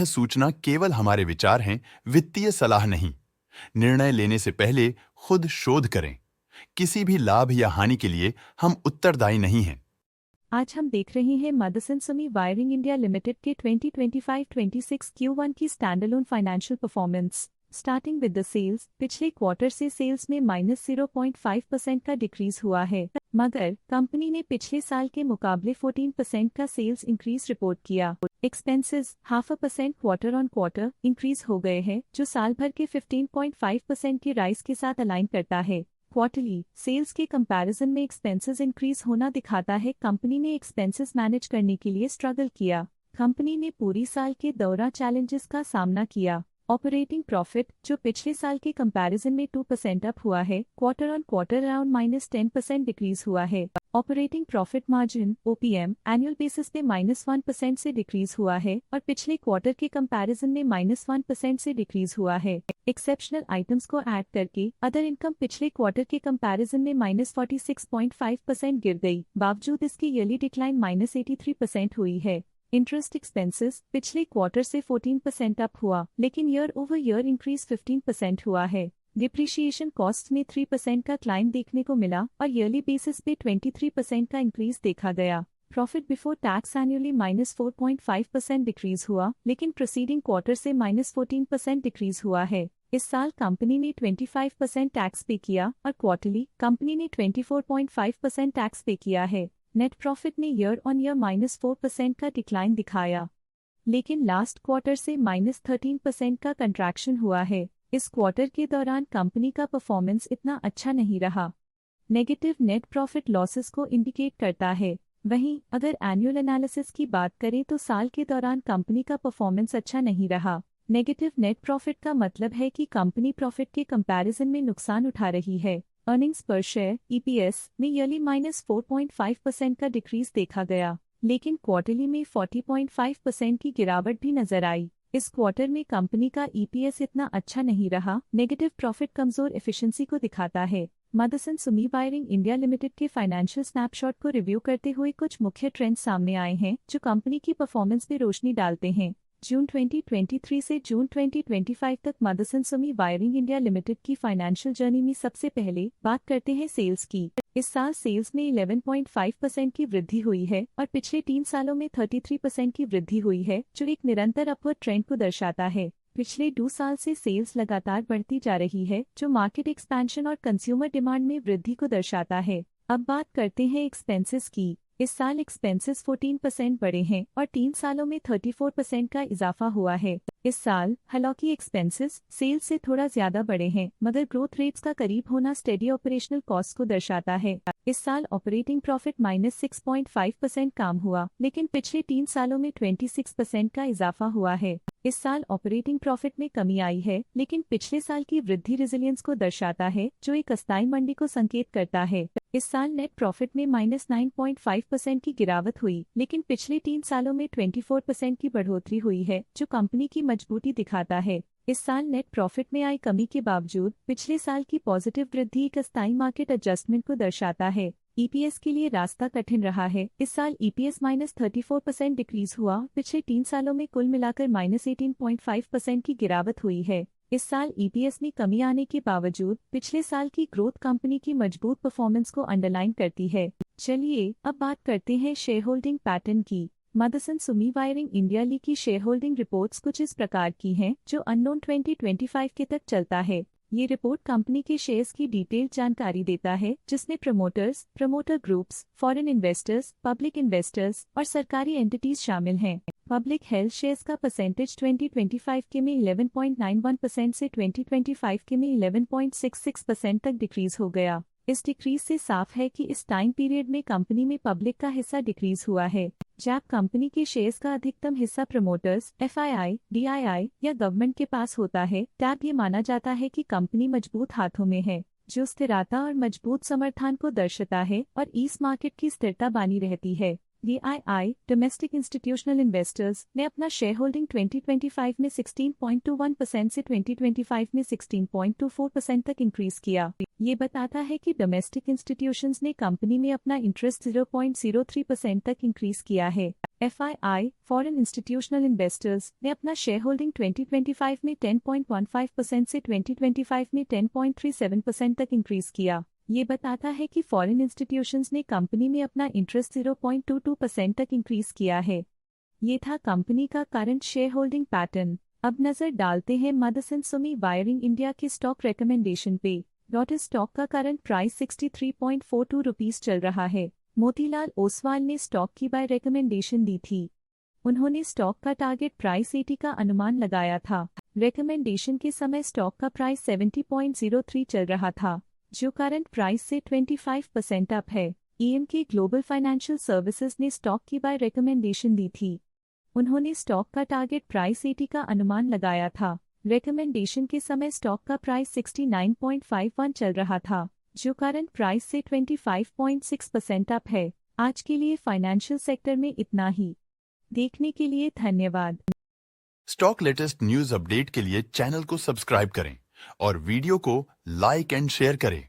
सूचना केवल हमारे विचार हैं, वित्तीय सलाह नहीं। निर्णय लेने से पहले खुद शोध करें। किसी भी लाभ या हानि के लिए हम उत्तरदायी नहीं हैं। आज हम देख रहे हैं Motherson Sumi wiring India limited के 2025-26 Q1 की standalone financial performance. Starting with the sales, पिछले क्वार्टर से सेल्स में -0.5% का डिक्रीज हुआ है, मगर कंपनी ने पिछले साल के मुकाबले 14% का सेल्स इंक्रीज रिपोर्ट किया। Expenses 0.5% quarter on quarter increase हो गए हैं, जो साल भर के 15.5% की राइज के साथ अलाइन करता है। क्वार्टरली सेल्स के कंपैरिजन में एक्सपेंसेस इंक्रीज होना दिखाता है कंपनी ने एक्सपेंसेस मैनेज करने के लिए स्ट्रगल किया। कंपनी ने पूरी साल के दौरान चैलेंजेस का सामना किया। ऑपरेटिंग प्रॉफिट, जो पिछले साल के कंपैरिजन में 2% अप हुआ है, quarter on quarter around -10% decrease हुआ है। Operating profit margin OPM annual basis पे -1% से डिक्रीज हुआ है और पिछले क्वार्टर के कंपैरिजन में -1% से डिक्रीज हुआ है। एक्सेप्शनल आइटम्स को ऐड करके अदर इनकम पिछले क्वार्टर के कंपैरिजन में -46.5% गिर गई, बावजूद इसकी ईयरली डिक्लाइन -83% हुई है। इंटरेस्ट एक्सपेंसेस पिछले क्वार्टर से 14% अप हुआ, लेकिन ईयर ओवर ईयर इंक्रीज 15% हुआ है। डिप्रिशिएशन कॉस्ट में 3% का क्लाइम देखने को मिला और ईयरली बेसिस पे 23% का इंक्रीज देखा गया। Profit before tax annually -4.5% decrease हुआ, लेकिन प्रीसीडिंग क्वार्टर से -14% डिक्रीज हुआ है। इस साल कंपनी ने 25% टैक्स पे किया और क्वार्टरली कंपनी ने 24.5% टैक्स पे किया है। नेट प्रॉफिट ने ईयर ऑन ईयर -4% का डिक्लाइन दिखाया, लेकिन लास्ट क्वार्टर से -13% का कंट्रैक्शन हुआ है। इस क्वार्टर के दौरान कंपनी का परफॉर्मेंस इतना अच्छा नहीं रहा। नेगेटिव नेट प्रॉफिट लॉसेस को इंडिकेट करता है। वहीं अगर एनुअल एनालिसिस की बात करें तो साल के दौरान कंपनी का परफॉर्मेंस अच्छा नहीं रहा। नेगेटिव नेट प्रॉफिट का मतलब है कि कंपनी प्रॉफिट के कंपैरिजन में नुकसान उठा रही है। अर्निंग्स पर शेयर EPS में ईयरली -4.5% का डिक्रीज देखा गया, लेकिन क्वार्टरली में 40.5% की गिरावट भी नजर आई। इस क्वार्टर में कंपनी का EPS इतना अच्छा नहीं रहा। नेगेटिव प्रॉफिट कमजोर एफिशिएंसी को दिखाता है। Motherson Sumi wiring India limited के फाइनेंशियल स्नैपशॉट को रिव्यू करते हुए कुछ मुख्य ट्रेंड्स सामने आए हैं जो कंपनी की परफॉर्मेंस पे रोशनी डालते हैं। जून 2023 से जून 2025 तक Motherson Sumi wiring India limited की फाइनेंशियल जर्नी में सबसे पहले बात करते हैं सेल्स की। इस साल सेल्स में 11.5% की वृद्धि हुई है और पिछले 3 सालों में 33% की वृद्धि हुई है, जो एक निरंतर अपवर्ड ट्रेंड को दर्शाता है। पिछले 2 साल से सेल्स लगातार बढ़ती जा रही है, जो मार्केट एक्सपेंशन और कंज्यूमर डिमांड में वृद्धि को दर्शाता है। अब बात करते हैं एक्सपेंसेस की। इस साल एक्सपेंसेस 14% बढ़े हैं और 3 सालों में 34% का इजाफा हुआ है। इस साल हालांकि एक्सपेंसेस सेल्स से थोड़ा ज्यादा बढ़े हैं, मगर ग्रोथ रेट्स का करीब होना स्टेडी ऑपरेशनल कॉस्ट को दर्शाता है। इस साल ऑपरेटिंग प्रॉफिट -6.5% कम हुआ, लेकिन पिछले 3 सालों में 26% का इजाफा हुआ है। इस साल ऑपरेटिंग प्रॉफिट में कमी आई है, लेकिन पिछले साल की वृद्धि रेजिलियंस को दर्शाता है, जो एक अस्थायी मंदी को संकेत करता है। इस साल नेट प्रॉफिट में -9.5% की गिरावट हुई, लेकिन पिछले 3 सालों में 24% की बढ़ोतरी हुई है, जो कंपनी की मजबूती दिखाता है। इस साल नेट प्रॉफिट में आई कमी के बावजूद पिछले साल की पॉजिटिव वृद्धि एक अस्थायी मार्केट एडजस्टमेंट को दर्शाता है। EPS के लिए रास्ता कठिन रहा है। इस साल EPS -34% डिक्रीज हुआ। पिछले 3 सालों में कुल मिलाकर -18.5% की गिरावट हुई है। इस साल EPS में कमी आने के बावजूद पिछले साल की ग्रोथ कंपनी की मजबूत परफॉर्मेंस को अंडरलाइन करती है। चलिए अब बात करते हैं शेयर होल्डिंग पैटर्न की। मदरसन सुमी वायरिंग इंडिया ली की शेयर होल्डिंग रिपोर्ट्स कुछ इस प्रकार की हैं, जो अननोन 2025 के तक चलता है। ये रिपोर्ट कंपनी के शेयर्स की डिटेल्ड जानकारी देता है, जिसमें promoters, promoter groups, foreign investors, public investors और सरकारी एंटिटीज शामिल हैं। पब्लिक हेल्थ शेयर्स का परसेंटेज 2025 के में 11.91% से 2025 के में 11.66% तक डिक्रीज हो गया। इस डिक्रीज से साफ है कि इस टाइम पीरियड में कंपनी में पब्लिक का हिस्सा डिक्रीज हुआ है। जब कंपनी के शेयर्स का अधिकतम हिस्सा प्रमोटर्स, FII, DII या गवर्नमेंट के पास होता है, तब ये माना जाता है कि कंपनी मजबूत हाथों में है, जो स्थिरता और मजबूत समर्थन को दर्शाता है और इस मार्केट की स्थिरता बनी रहती है। DII डोमेस्टिक इंस्टीट्यूशनल इन्वेस्टर्स ने अपना शेयर होल्डिंग 2025 में 16.21% से 2025 में 16.24% तक इंक्रीज किया। ये बताता है कि डोमेस्टिक इंस्टीट्यूशंस ने कंपनी में अपना इंटरेस्ट 0.03% तक इंक्रीज किया है। FII, फॉरेन इंस्टीट्यूशनल इन्वेस्टर्स ने अपना शेयर होल्डिंग 2025 में 10.15% से 2025 में 10.37% तक इंक्रीज किया। ये बताता है कि फॉरेन इंस्टीट्यूशंस ने कंपनी में अपना इंटरेस्ट 0.22% तक इंक्रीज किया है। ये था कंपनी का करंट शेयर होल्डिंग पैटर्न। अब नजर डालते हैं मदरसन सुमी वायरिंग इंडिया के स्टॉक रिकमेंडेशन पे। डॉटर स्टॉक का करंट प्राइस 63.42 रुपीस चल रहा है। मोतीलाल ओसवाल ने स्टॉक की बाय रिकमेंडेशन दी थी। उन्होंने स्टॉक का टारगेट प्राइस 80 का अनुमान लगाया था। रिकमेंडेशन के समय स्टॉक का प्राइस 70.03 चल रहा था, जो करंट प्राइस से 25% अप है। EMK ग्लोबल फाइनेंशियल सर्विसेज ने स्टॉक की बाय रिकमेंडेशन दी थी। उन्होंने स्टॉक का टारगेट प्राइस 80 का अनुमान लगाया था। रिकमेंडेशन के समय स्टॉक का प्राइस 69.51 चल रहा था, जो करंट प्राइस से 25.6% अप है। आज के लिए फाइनेंशियल सेक्टर में इतना ही। देखने के लिए धन्यवाद। स्टॉक लेटेस्ट न्यूज अपडेट के लिए चैनल को सब्सक्राइब करें और वीडियो को लाइक एंड शेयर करें।